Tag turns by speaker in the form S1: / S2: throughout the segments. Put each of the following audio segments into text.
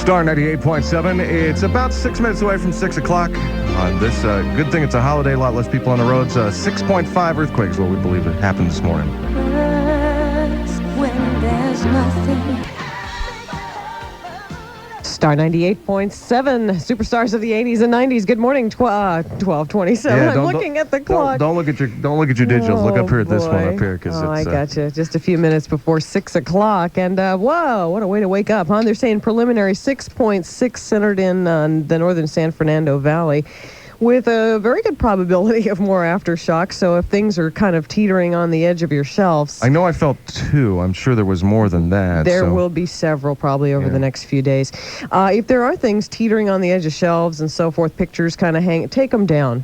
S1: Star 98.7. It's about 6 minutes away from 6 o'clock on this. Good thing it's a holiday, a lot less people on the roads. 6.5 earthquake is what we believe it happened this morning.
S2: When there's nothing. Star 98.7, superstars of the 80s and 90s. Good morning, 12:27.
S1: Yeah,
S2: I'm looking at the clock.
S1: Don't look at your digitals. Look up here at this one up here, because
S2: I gotcha. Just a few minutes before 6 o'clock, and whoa, what a way to wake up, huh? They're saying preliminary 6.6 centered in the northern San Fernando Valley, with a very good probability of more aftershocks. So if things are kind of teetering on the edge of your shelves,
S1: I know I felt 2. I'm sure there was more than that.
S2: There will be several probably over the next few days. If there are things teetering on the edge of shelves and so forth, pictures kind of hang, take them down,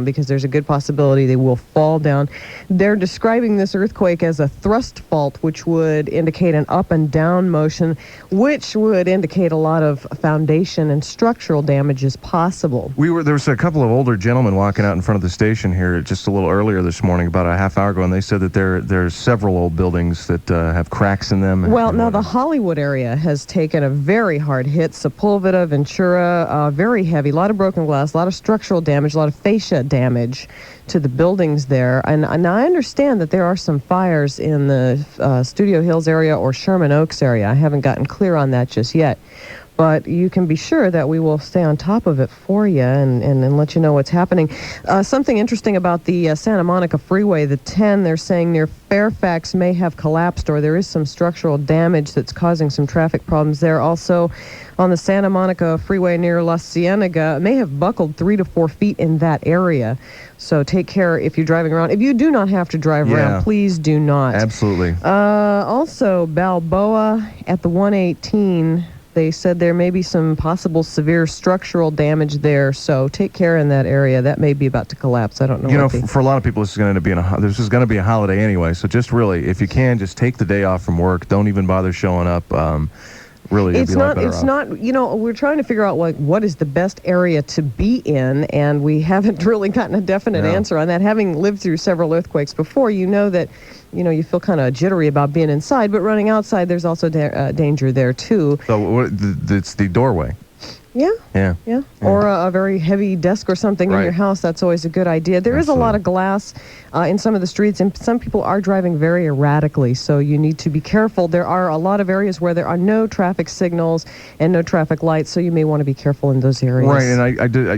S2: because there's a good possibility they will fall down. They're describing this earthquake as a thrust fault, which would indicate an up and down motion, which would indicate a lot of foundation and structural damage is possible.
S1: There was a couple of older gentlemen walking out in front of the station here just a little earlier this morning, about a half hour ago, and they said that there's several old buildings that have cracks in them.
S2: Well, now the Hollywood area has taken a very hard hit. Sepulveda, Ventura, very heavy. A lot of broken glass, a lot of structural damage, a lot of fascia damage to the buildings there. And I understand that there are some fires in the Studio Hills area or Sherman Oaks area. I haven't gotten clear on that just yet. But you can be sure that we will stay on top of it for you and let you know what's happening. Something interesting about the Santa Monica Freeway, the 10, they're saying near Fairfax may have collapsed, or there is some structural damage that's causing some traffic problems there. Also, on the Santa Monica Freeway near La Cienega, it may have buckled 3 to 4 feet in that area. So take care if you're driving around. If you do not have to drive around, please do not.
S1: Absolutely.
S2: Also, Balboa at the 118... They said there may be some possible severe structural damage there, so take care in that area. That may be about to collapse. I don't know.
S1: For a lot of people, this is going to be a holiday anyway. So just really, if you can, just take the day off from work. Don't even bother showing up. Really, it's not. We're trying to figure out what is the best area to be in, and we haven't really gotten a definite answer on that. Having lived through several earthquakes before, you know that. You feel kind of jittery about being inside, but running outside, there's also danger there, too. So it's the doorway.
S2: Yeah. Or a very heavy desk or something in your house. That's always a good idea. There is a lot of glass in some of the streets, and some people are driving very erratically, so you need to be careful. There are a lot of areas where there are no traffic signals and no traffic lights, so you may want to be careful in those areas.
S1: Right, and I did,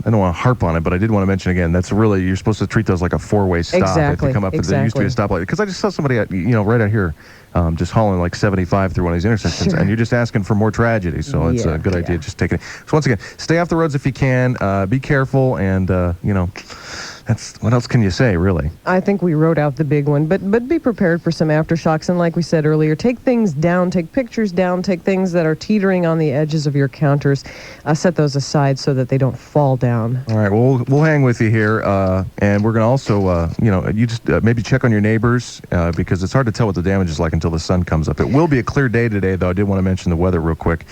S1: I don't want to harp on it, but I did want to mention again, that's really, you're supposed to treat those like a four-way stop.
S2: Exactly.
S1: If you come up, there used to be a stoplight. Because I just saw somebody, right out here, just hauling like 75 through one of these intersections, and you're just asking for more tragedy. So it's a good idea just taking it. So once again, stay off the roads if you can. Be careful, and that's what else can you say, really? I
S2: think we wrote out the big one, but be prepared for some aftershocks. And like we said earlier, take things down, take pictures down, take things that are teetering on the edges of your counters, set those aside so that they don't fall down.
S1: All right, well, we'll hang with you here, and we're going to also, you just maybe check on your neighbors, because it's hard to tell what the damage is like until the sun comes up. It will be a clear day today, though. I did want to mention the weather real quick.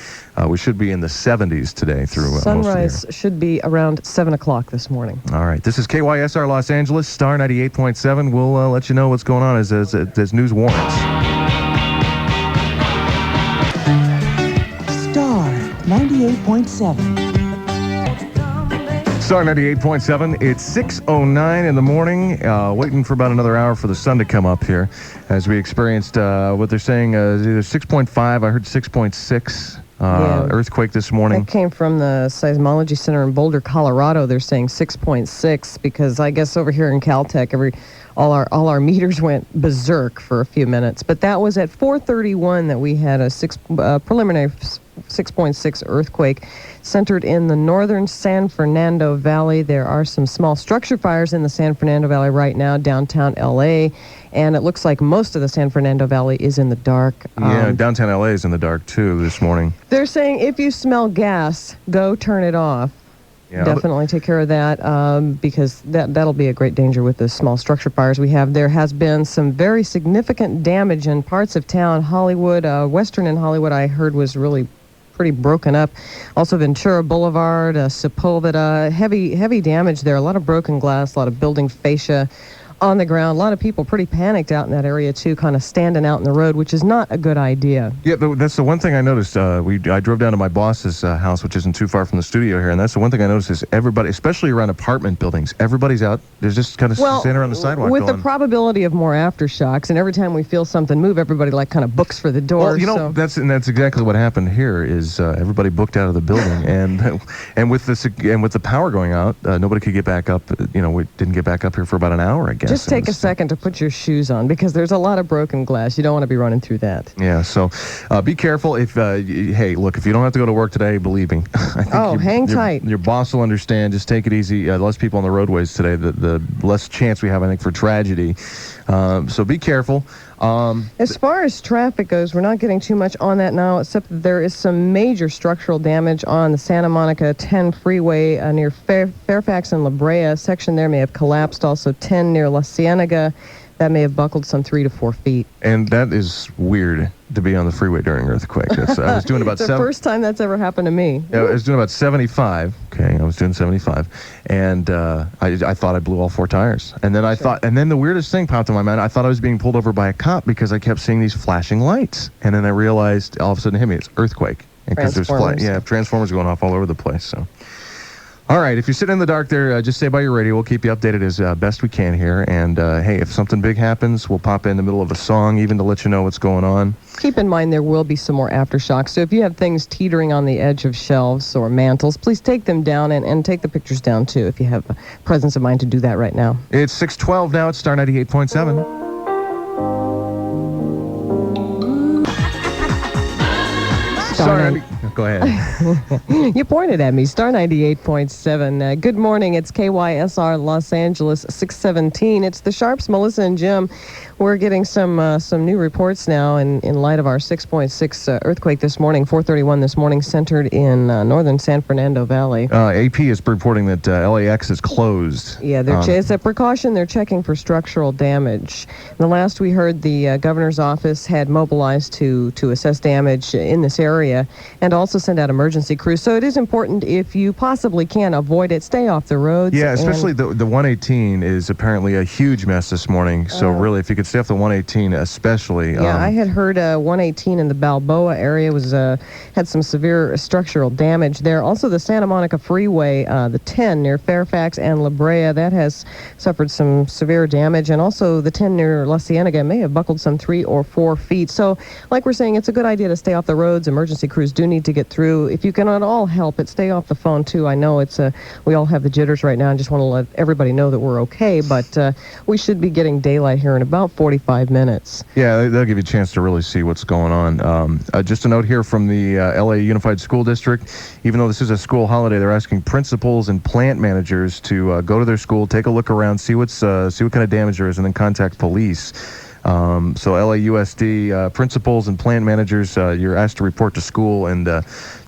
S1: We should be in the 70s today through
S2: sunrise should be around 7 o'clock this morning.
S1: All right, this is KYSR Los Angeles, Star 98.7. We'll let you know what's going on as news warrants.
S3: Star 98.7.
S1: Star 98.7. It's 6:09 in the morning. Waiting for about another hour for the sun to come up here, as we experienced what they're saying either 6.5. I heard 6.6. Earthquake this morning.
S2: That came from the Seismology Center in Boulder, Colorado. They're saying 6.6 because I guess over here in Caltech, all our meters went berserk for a few minutes. But that was at 4:31 that we had a preliminary 6.6 earthquake centered in the northern San Fernando Valley. There are some small structure fires in the San Fernando Valley right now, downtown LA, and it looks like most of the San Fernando Valley is in the dark.
S1: Downtown LA is in the dark too this morning.
S2: They're saying if you smell gas, go turn it off. Yeah, definitely take care of that, because that'll be a great danger with the small structure fires we have. There has been some very significant damage in parts of town. Hollywood, Western and Hollywood, I heard was really pretty broken up. Also Ventura Boulevard, Sepulveda, heavy damage there. A lot of broken glass, a lot of building fascia. on the ground. A lot of people pretty panicked out in that area, too, kind of standing out in the road, which is not a good idea.
S1: Yeah, that's the one thing I noticed. I drove down to my boss's house, which isn't too far from the studio here, and that's the one thing I noticed is everybody, especially around apartment buildings, everybody's out. They're just kind of standing around the sidewalk
S2: with the probability of more aftershocks, and every time we feel something move, everybody kind of books for the door.
S1: Well, that's exactly what happened here is everybody booked out of the building, and with the power going out, nobody could get back up. We didn't get back up here for about an hour, I guess.
S2: Just take a second to put your shoes on because there's a lot of broken glass. You don't want to be running through that.
S1: Yeah, so be careful. Hey, look, if you don't have to go to work today, believe me.
S2: Hang tight.
S1: Your boss will understand. Just take it easy. Less people on the roadways today, the less chance we have, I think, for tragedy. So be careful.
S2: As far as traffic goes, we're not getting too much on that now, except that there is some major structural damage on the Santa Monica 10 freeway near Fairfax and La Brea. A section there may have collapsed. Also 10 near La Cienega. That may have buckled some 3 to 4 feet.
S1: And that is weird to be on the freeway during an earthquake. I was doing about
S2: it's the first time that's ever happened to me.
S1: Yeah, I was doing about 75. Okay, I was doing 75, and I thought I blew all 4 tires. And then and then the weirdest thing popped in my mind. I thought I was being pulled over by a cop because I kept seeing these flashing lights. And then I realized all of a sudden it hit me. It's earthquake. Because there's transformers going off all over the place. So. All right, if you're sitting in the dark there, just stay by your radio. We'll keep you updated as best we can here. And, hey, if something big happens, we'll pop in the middle of a song even to let you know what's going on.
S2: Keep in mind there will be some more aftershocks. So if you have things teetering on the edge of shelves or mantles, please take them down and take the pictures down, too, if you have presence of mind to do that right now.
S1: It's 6:12 now. It's Star 98.7. Sorry. Go ahead.
S2: You pointed at me. Star 98.7. Good morning. It's KYSR Los Angeles 617. It's the Sharps, Melissa and Jim. We're getting some new reports now in light of our 6.6 earthquake this morning, 4:31 this morning, centered in northern San Fernando Valley.
S1: AP is reporting that LAX is closed.
S2: Yeah, it's a precaution. They're checking for structural damage. The last we heard, the governor's office had mobilized to assess damage in this area and also send out emergency crews. So it is important, if you possibly can, avoid it. Stay off the roads.
S1: Yeah, especially the 118 is apparently a huge mess this morning. So really, if you could stay off the 118 especially.
S2: Yeah, I had heard 118 in the Balboa area had some severe structural damage there. Also, the Santa Monica Freeway, the 10 near Fairfax and La Brea, that has suffered some severe damage. And also the 10 near La Cienega may have buckled some 3 or 4 feet. So, like we're saying, it's a good idea to stay off the roads. Emergency crews do need to get through. If you can at all help it, stay off the phone, too. I know we all have the jitters right now. I just want to let everybody know that we're okay. But we should be getting daylight here in about 45 minutes.
S1: Yeah, they'll give you a chance to really see what's going on. Just a note here from the LA Unified School District. Even though this is a school holiday, they're asking principals and plant managers to go to their school, take a look around, see what kind of damage there is, and then contact police. So LAUSD principals and plant managers, you're asked to report to school and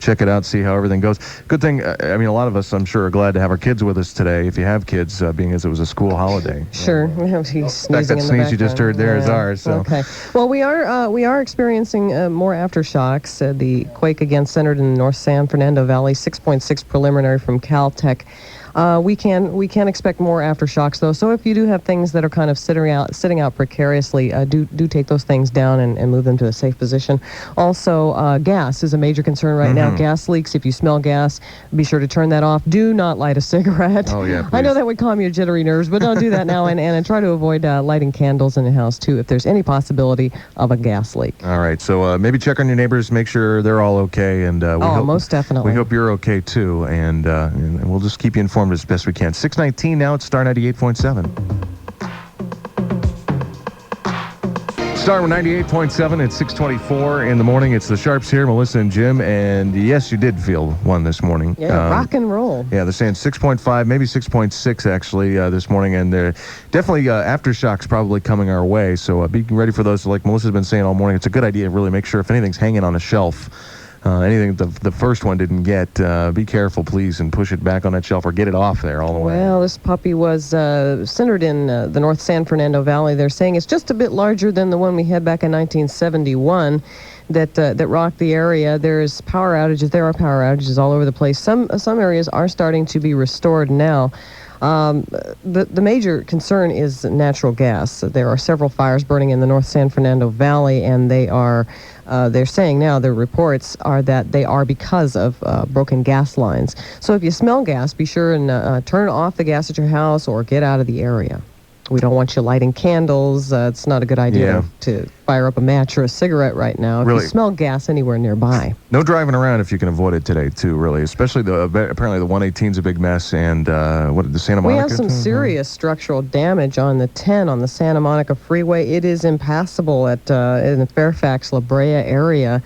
S1: check it out, see how everything goes. Good thing, a lot of us, I'm sure, are glad to have our kids with us today, if you have kids, being as it was a school holiday.
S2: Sure. He's sneezing
S1: that sneeze you just heard there is ours. So.
S2: Okay. Well, we are experiencing more aftershocks. The quake again centered in the North San Fernando Valley, 6.6 preliminary from Caltech. We can expect more aftershocks, though. So if you do have things that are kind of sitting out precariously, do take those things down and move them to a safe position. Also, gas is a major concern right now. Gas leaks. If you smell gas, be sure to turn that off. Do not light a cigarette.
S1: Oh, yeah, please.
S2: I know that would calm your jittery nerves, but don't do that now. And try to avoid lighting candles in the house, too, if there's any possibility of a gas leak.
S1: All right. So maybe check on your neighbors, make sure they're all okay. And
S2: most definitely.
S1: We hope you're okay, too. And we'll just keep you informed as best we can. 6:19 now. It's Star 98.7. Star 98.7 at 6:24 in the morning. It's the Sharps here, Melissa and Jim. And yes, you did feel one this morning.
S2: Yeah, rock and roll.
S1: Yeah, they're saying 6.5, maybe 6.6 actually this morning. And they're definitely aftershocks probably coming our way. So be ready for those. Like Melissa's been saying all morning, it's a good idea to really make sure if anything's hanging on a shelf, anything the first one didn't get, be careful, please, and push it back on that shelf or get it off there all the way.
S2: Well, this puppy was centered in the North San Fernando Valley. They're saying it's just a bit larger than the one we had back in 1971 that rocked the area. There's power outages. There are power outages all over the place. Some areas are starting to be restored now. The major concern is natural gas. There are several fires burning in the North San Fernando Valley, and they're saying now, their reports are that they are because of broken gas lines. So if you smell gas, be sure and turn off the gas at your house or get out of the area. We don't want you lighting candles. It's not a good idea to fire up a match or a cigarette right now if you smell gas anywhere nearby.
S1: No driving around if you can avoid it today, too, really. Especially apparently the 118 is a big mess, and the Santa Monica?
S2: We have some serious structural damage on the 10 on the Santa Monica Freeway. It is impassable in the Fairfax, La Brea area.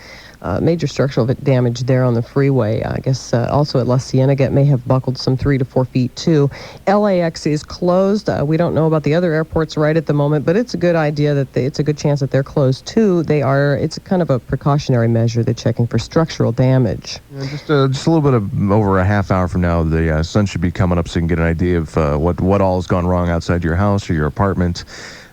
S2: Major structural damage there on the freeway. I guess also at La Cienega it may have buckled some 3 to 4 feet too. LAX is closed. We don't know about the other airports right at the moment, but it's a good idea that it's a good chance that they're closed too. It's kind of a precautionary measure. They're checking for structural damage.
S1: Just a little bit of over a half hour from now, the sun should be coming up so you can get an idea of what all has gone wrong outside your house or your apartment.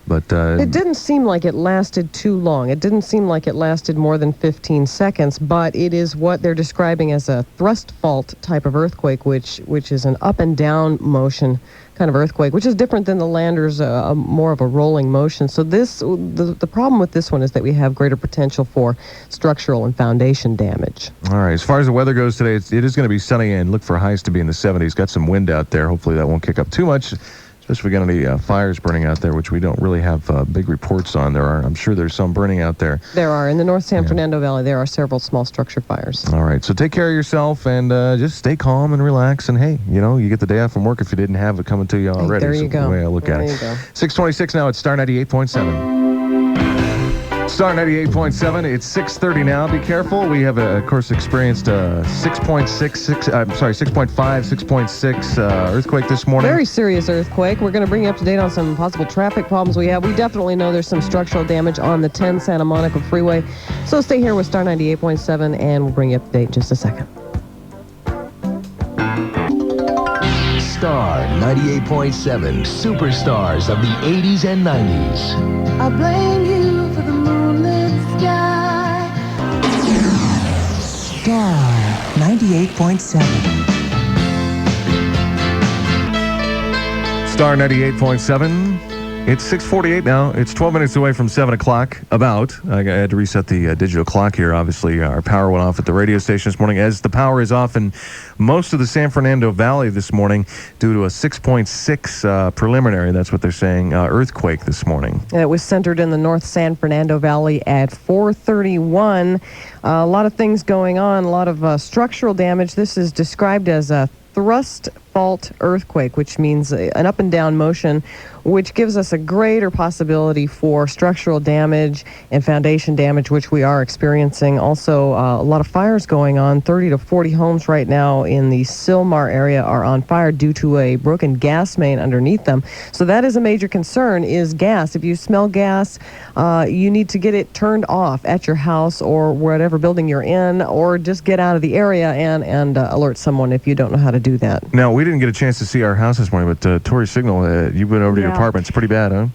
S1: But
S2: it didn't seem like it lasted too long. It didn't seem like it lasted more than 15 seconds, but it is what they're describing as a thrust fault type of earthquake, which is an up and down motion kind of earthquake, which is different than the Landers, more of a rolling motion. So the problem with this one is that we have greater potential for structural and foundation damage.
S1: All right. As far as the weather goes today, it is going to be sunny and look for highs to be in the 70s. Got some wind out there. Hopefully that won't kick up too much. Especially if we got any fires burning out there, which we don't really have big reports on. I'm sure there's some burning out there.
S2: There are. In the North San Fernando Valley, there are several small structure fires.
S1: All right. So take care of yourself and just stay calm and relax. And hey, you get the day off from work if you didn't have it coming to you already.
S2: There you go.
S1: The way I look at it. 6:26 now. It's Star 98.7. Star 98.7. It's 6:30 now. Be careful. We have, of course, experienced 6.5, 6.6 earthquake this morning.
S2: Very serious earthquake. We're going to bring you up to date on some possible traffic problems we have. We definitely know there's some structural damage on the 10 Santa Monica Freeway. So stay here with Star 98.7, and we'll bring you up to date in just a second.
S4: Star 98.7, superstars of the 80s and 90s.
S3: I blame you for the moonlit sky. Star 98.7.
S1: Star 98.7. It's 6:48 now. It's 12 minutes away from 7 o'clock, about. I had to reset the digital clock here. Obviously, our power went off at the radio station this morning, as the power is off in most of the San Fernando Valley this morning due to a 6.6 preliminary, that's what they're saying, earthquake this morning.
S2: It was centered in the North San Fernando Valley at 4:31. A lot of things going on, a lot of structural damage. This is described as a thrust fault earthquake, which means an up and down motion, which gives us a greater possibility for structural damage and foundation damage, which we are experiencing. Also, a lot of fires going on. 30 to 40 homes right now in the Sylmar area are on fire due to a broken gas main underneath them. So that is a major concern, is gas. If you smell gas, you need to get it turned off at your house or whatever building you're in, or just get out of the area and alert someone if you don't know how to do that.
S1: Now, we didn't get a chance to see our house this morning, but Tori Signal, you've been over to your apartment. It's pretty bad, huh?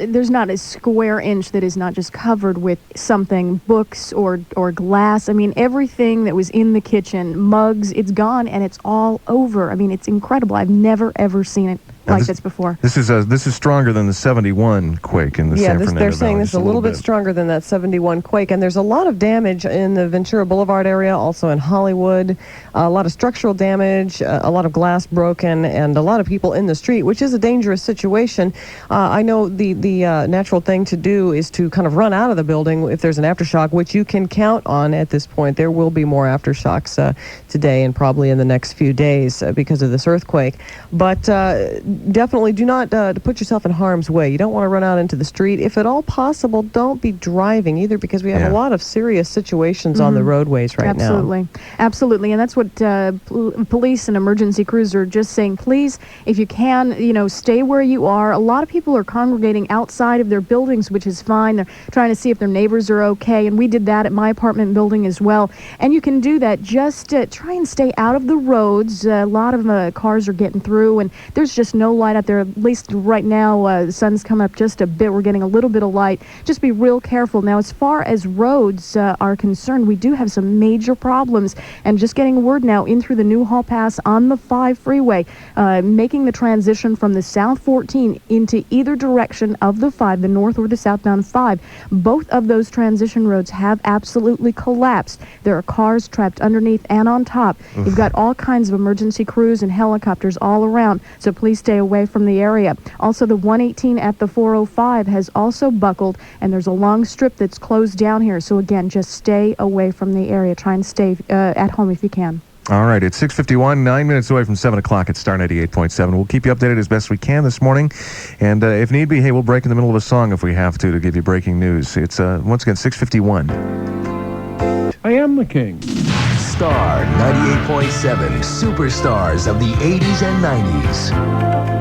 S5: There's not a square inch that is not just covered with something, books or glass. I mean, everything that was in the kitchen, mugs, it's gone, and it's all over. I mean, it's incredible. I've never, ever seen it like this before.
S1: This is stronger than the 71 quake in the San Fernando Valley.
S2: They're saying this is a little bit stronger than that 71 quake, and there's a lot of damage in the Ventura Boulevard area, also in Hollywood. A lot of structural damage, a lot of glass broken, and a lot of people in the street, which is a dangerous situation. I know the natural thing to do is to kind of run out of the building if there's an aftershock, which you can count on at this point. There will be more aftershocks today and probably in the next few days because of this earthquake. But definitely do not put yourself in harm's way. You don't want to run out into the street. If at all possible, don't be driving either, because we have a lot of serious situations on the roadways right now.
S5: Absolutely. And that's what police and emergency crews are just saying. Please, if you can, stay where you are. A lot of people are congregating outside of their buildings, which is fine. They're trying to see if their neighbors are okay. And we did that at my apartment building as well. And you can do that. Just try and stay out of the roads. A lot of cars are getting through, and there's just no no light out there, at least right now. The sun's coming up just a bit. We're getting a little bit of light. Just be real careful. Now, as far as roads are concerned, we do have some major problems. And just getting word now in through the Newhall Pass on the 5 freeway, making the transition from the South 14 into either direction of the 5, the north or the southbound 5. Both of those transition roads have absolutely collapsed. There are cars trapped underneath and on top.
S1: Oof.
S5: You've got all kinds of emergency crews and helicopters all around, so please stay away from the area. Also, the 118 at the 405 has also buckled, and there's a long strip that's closed down here. So again, just stay away from the area. Try and stay at home if you can.
S1: All right, it's 6:51, 9 minutes away from 7 o'clock at Star 98.7. We'll keep you updated as best we can this morning. And if need be, hey, we'll break in the middle of a song if we have to give you breaking news. It's, once again, 6:51.
S6: I am the king.
S4: Star 98.7, superstars of the 80s and 90s.